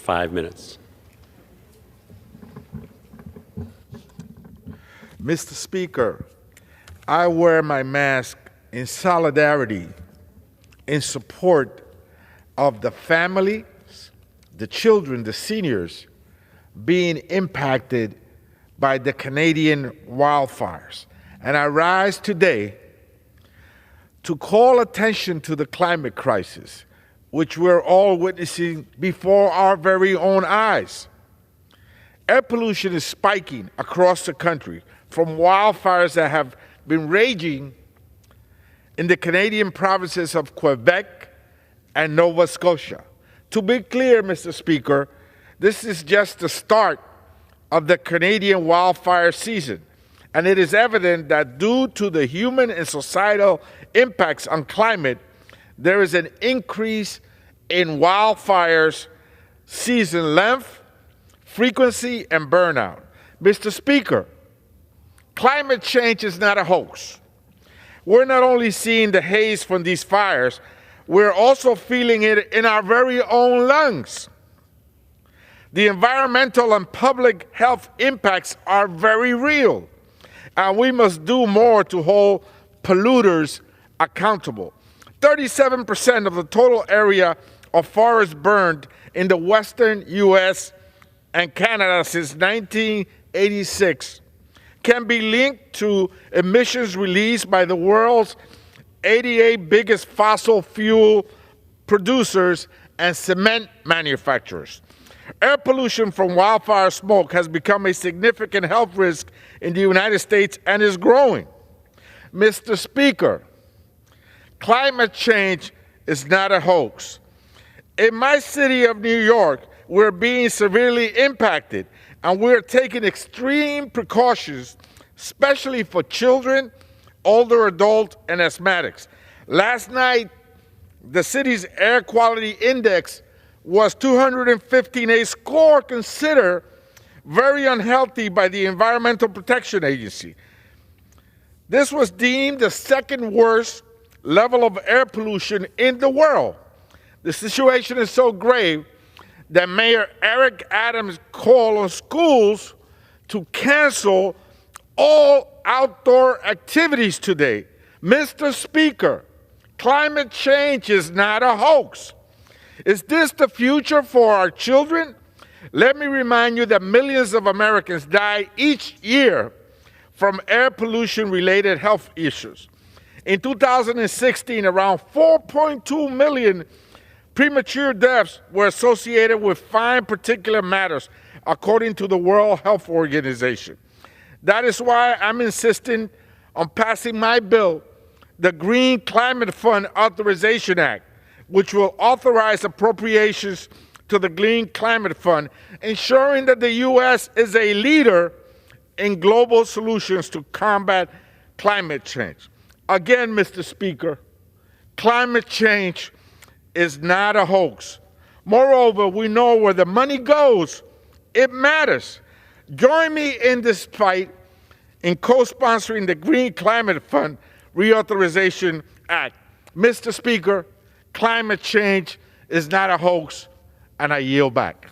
5 minutes. Mr. Speaker, I wear my mask in solidarity, in support of the families, the children, the seniors being impacted by the Canadian wildfires. And I rise today to call attention to the climate crisis, which we're all witnessing before our very own eyes. Air pollution is spiking across the country from wildfires that have been raging in the Canadian provinces of Quebec and Nova Scotia. To be clear, Mr. Speaker, this is just the start of the Canadian wildfire season, and it is evident that due to the human and societal impacts on climate, there is an increase in wildfires season length, frequency, and burnout. Mr. Speaker, climate change is not a hoax. We're not only seeing the haze from these fires, we're also feeling it in our very own lungs. The environmental and public health impacts are very real, and we must do more to hold polluters accountable. 37% of the total area of forest burned in the western U.S. and Canada since 1986 can be linked to emissions released by the world's 88 biggest fossil fuel producers and cement manufacturers. Air pollution from wildfire smoke has become a significant health risk in the United States and is growing. Mr. Speaker, climate change is not a hoax. In my city of New York, we're being severely impacted, and we're taking extreme precautions, especially for children, older adults, and asthmatics. Last night, the city's air quality index was 215, a score considered very unhealthy by the Environmental Protection Agency. This was deemed the second worst level of air pollution in the world. The situation is so grave that Mayor Eric Adams called on schools to cancel all outdoor activities today. Mr. Speaker, climate change is not a hoax. Is this the future for our children? Let me remind you that millions of Americans die each year from air pollution-related health issues. In 2016, around 4.2 million premature deaths were associated with fine particulate matters, according to the World Health Organization. That is why I'm insisting on passing my bill, the Green Climate Fund Authorization Act, which will authorize appropriations to the Green Climate Fund, ensuring that the U.S. is a leader in global solutions to combat climate change. Again, Mr. Speaker, climate change is not a hoax. Moreover, we know where the money goes. It matters. Join me in this fight in co-sponsoring the Green Climate Fund Reauthorization Act. Mr. Speaker, climate change is not a hoax, and I yield back.